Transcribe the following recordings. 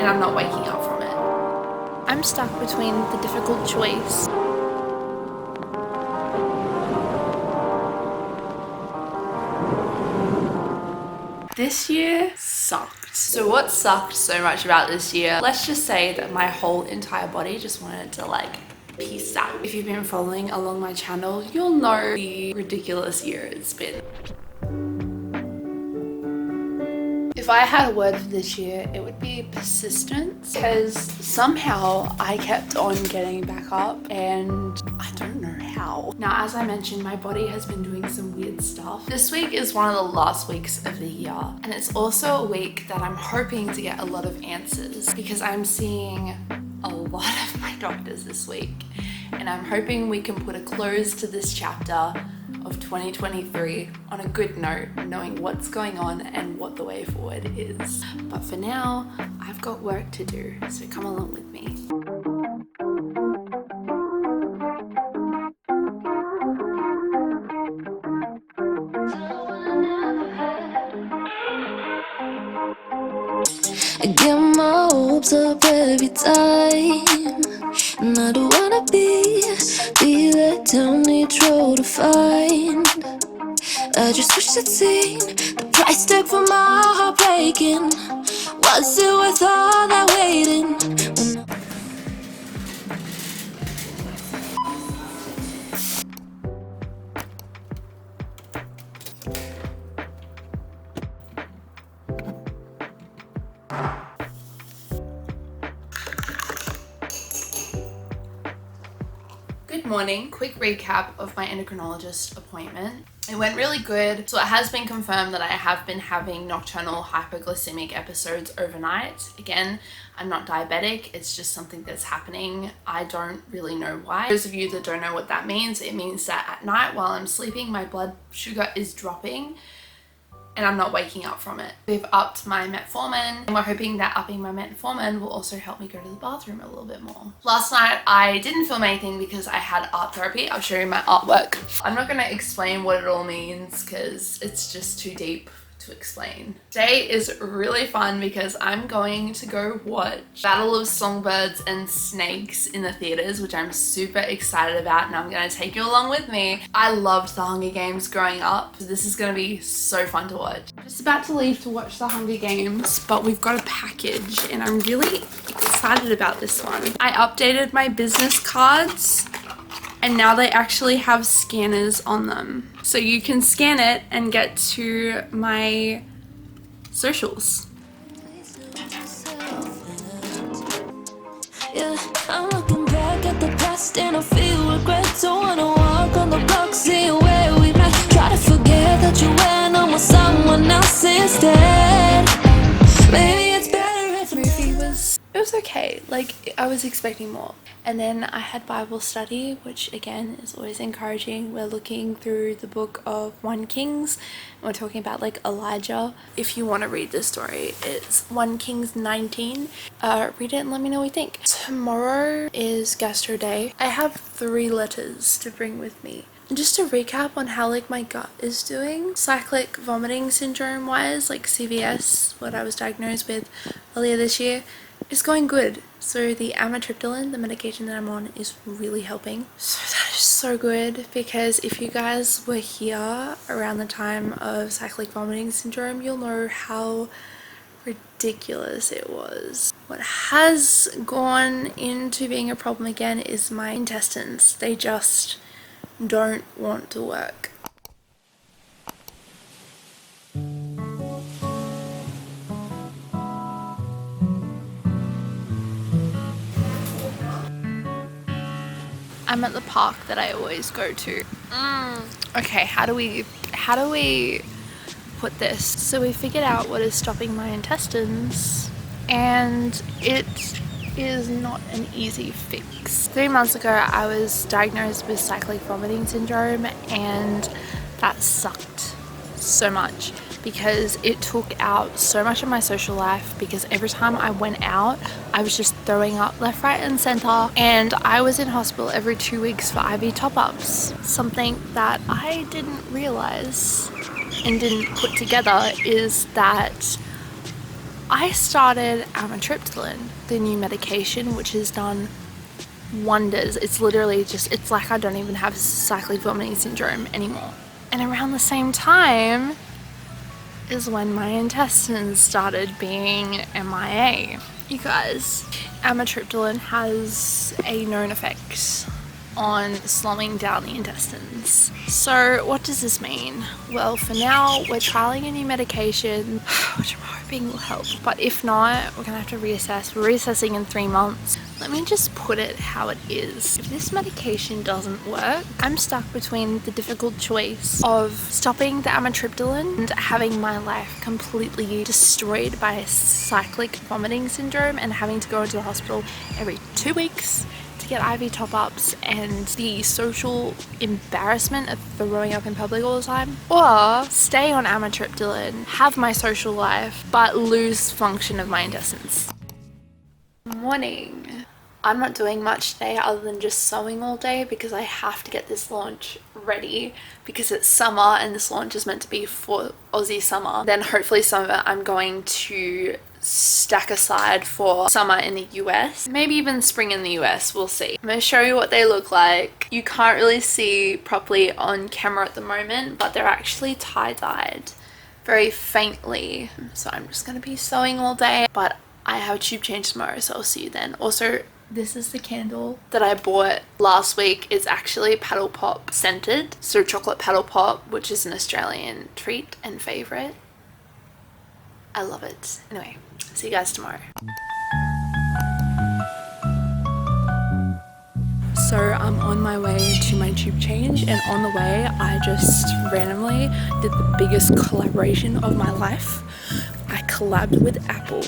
I'm not waking up from it. I'm stuck between the difficult choice. This year sucked. So what sucked so much about this year? Let's just say that my whole entire body just wanted to like peace out. If you've been following along my channel, you'll know the ridiculous year it's been. If I had a word for this year, it would be persistence, because somehow I kept on getting back up and I don't know how. Now, as I mentioned, my body has been doing some weird stuff. This week is one of the last weeks of the year, and it's also a week that I'm hoping to get a lot of answers because I'm seeing a lot of my doctors this week, and I'm hoping we can put a close to this chapter of 2023 on a good note, knowing what's going on and what the way forward is. But for now, I've got work to do, so come along with me. I get my hopes up every time, and I don't wanna be let down each road to find. I just wish I'd seen the price tag for my heart breaking. Was it worth all that waiting? Good morning. Quick recap of my endocrinologist appointment. It went really good. So it has been confirmed that I have been having nocturnal hypoglycemic episodes overnight. Again, I'm not diabetic. It's just something that's happening. I don't really know why. For those of you that don't know what that means, it means that at night while I'm sleeping, my blood sugar is dropping and I'm not waking up from it. We've upped my metformin, and we're hoping that upping my metformin will also help me go to the bathroom a little bit more. Last night I didn't film anything because I had art therapy. I'll show you my artwork. I'm not gonna explain what it all means because it's just too deep to explain. Today is really fun because I'm going to go watch Battle of Songbirds and Snakes in the theaters, which I'm super excited about, and I'm gonna take you along with me. I loved The Hunger Games growing up, so this is gonna be so fun to watch. I'm just about to leave to watch The Hunger Games, but we've got a package and I'm really excited about this one. I updated my business cards and now they actually have scanners on them. So you can scan it and get to my socials. Yeah, I'm looking back at the past and I feel regret. Don't wanna walk on the block, see where we met. Try to forget that you went on with someone else instead. Maybe it's better if It was okay. Like, I was expecting more. And then I had Bible study, which again is always encouraging. We're looking through the book of 1 Kings. And we're talking about like Elijah. If you want to read this story, it's 1 Kings 19. Read it and let me know what you think. Tomorrow is gastro day. I have 3 letters to bring with me. And just to recap on how like my gut is doing, cyclic vomiting syndrome wise, like CVS, what I was diagnosed with earlier this year, is going good. So the amitriptyline, the medication that I'm on, is really helping. So that is so good, because if you guys were here around the time of cyclic vomiting syndrome, you'll know how ridiculous it was. What has gone into being a problem again is my intestines. They just don't want to work. I'm at the park that I always go to. Okay, how do we put this? So we figured out what is stopping my intestines, and it is not an easy fix. 3 months ago, I was diagnosed with cyclic vomiting syndrome, and that sucked so much because it took out so much of my social life, because every time I went out I was just throwing up left, right and center, and I was in hospital every 2 weeks for IV top-ups. Something that I didn't realize and didn't put together is that I started amitriptyline, the new medication, which has done wonders. It's literally just, it's like I don't even have cyclic vomiting syndrome anymore. And around the same time is when my intestines started being MIA. You guys, amitriptyline has a known effect on slowing down the intestines. So what does this mean? Well, for now we're trialing a new medication which I'm hoping will help, but if not, we're gonna have to reassess. We're reassessing in 3 months. Let me just put it how it is. If this medication doesn't work, I'm stuck between the difficult choice of stopping the amitriptyline and having my life completely destroyed by cyclic vomiting syndrome and having to go into the hospital every 2 weeks to get IV top-ups and the social embarrassment of throwing up in public all the time, or stay on amitriptyline, have my social life, but lose function of my intestines. Morning. I'm not doing much today other than just sewing all day because I have to get this launch ready because it's summer and this launch is meant to be for Aussie summer. Then hopefully some of it I'm going to stack aside for summer in the US, maybe even spring in the US, we'll see. I'm going to show you what they look like. You can't really see properly on camera at the moment, but they're actually tie-dyed very faintly. So I'm just going to be sewing all day, but I have a tube change tomorrow, so I'll see you then. Also, this is the candle that I bought last week. It's actually paddle pop scented, so chocolate paddle pop, which is an Australian treat and favorite. I love it. Anyway, see you guys tomorrow. So I'm on my way to my tube change, and on the way I just randomly did the biggest collaboration of my life. I collabed with Apple.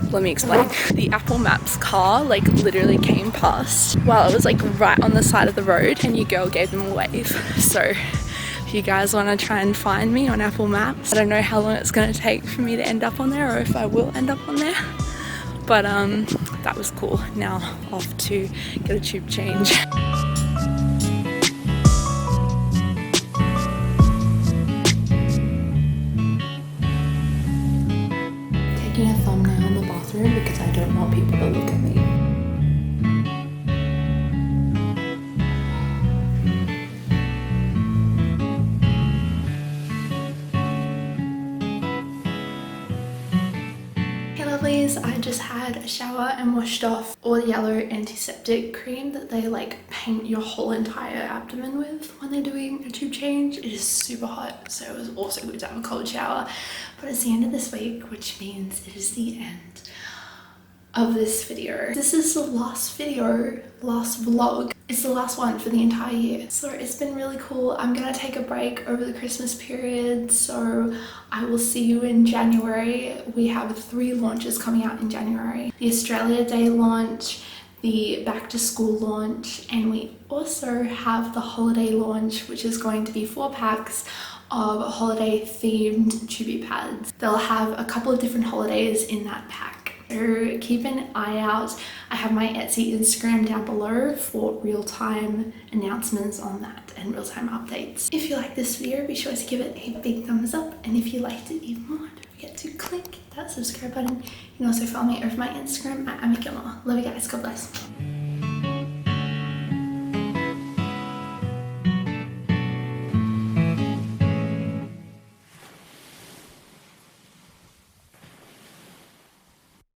Let me explain. The Apple Maps car like literally came past while it was like right on the side of the road, and your girl gave them a wave. So if you guys want to try and find me on Apple Maps, I don't know how long it's going to take for me to end up on there or if I will end up on there, but that was cool. Now off to get a tube change. Taking a thumbnail in the bathroom because I don't want people to look at me. Hey lovelies, I just had a shower and washed off all the yellow antiseptic cream that they like paint your whole entire abdomen with when they're doing a tube change. It is super hot, so it was also good to have a cold shower. But it's the end of this week, which means it is the end of this video. This is the last video, last vlog. It's the last one for the entire year. So it's been really cool. I'm gonna take a break over the Christmas period, so I will see you in January. We have 3 launches coming out in January. The Australia Day launch, the back to school launch, and we also have the holiday launch, which is going to be 4 packs of holiday themed tubey pads. They'll have a couple of different holidays in that pack. So keep an eye out. I have my Etsy Instagram down below for real-time announcements on that and real-time updates. If you like this video, be sure to give it a big thumbs up, and if you liked it even more, don't forget to click that subscribe button. You can also follow me over my Instagram at Gilmour. Love you guys, God bless.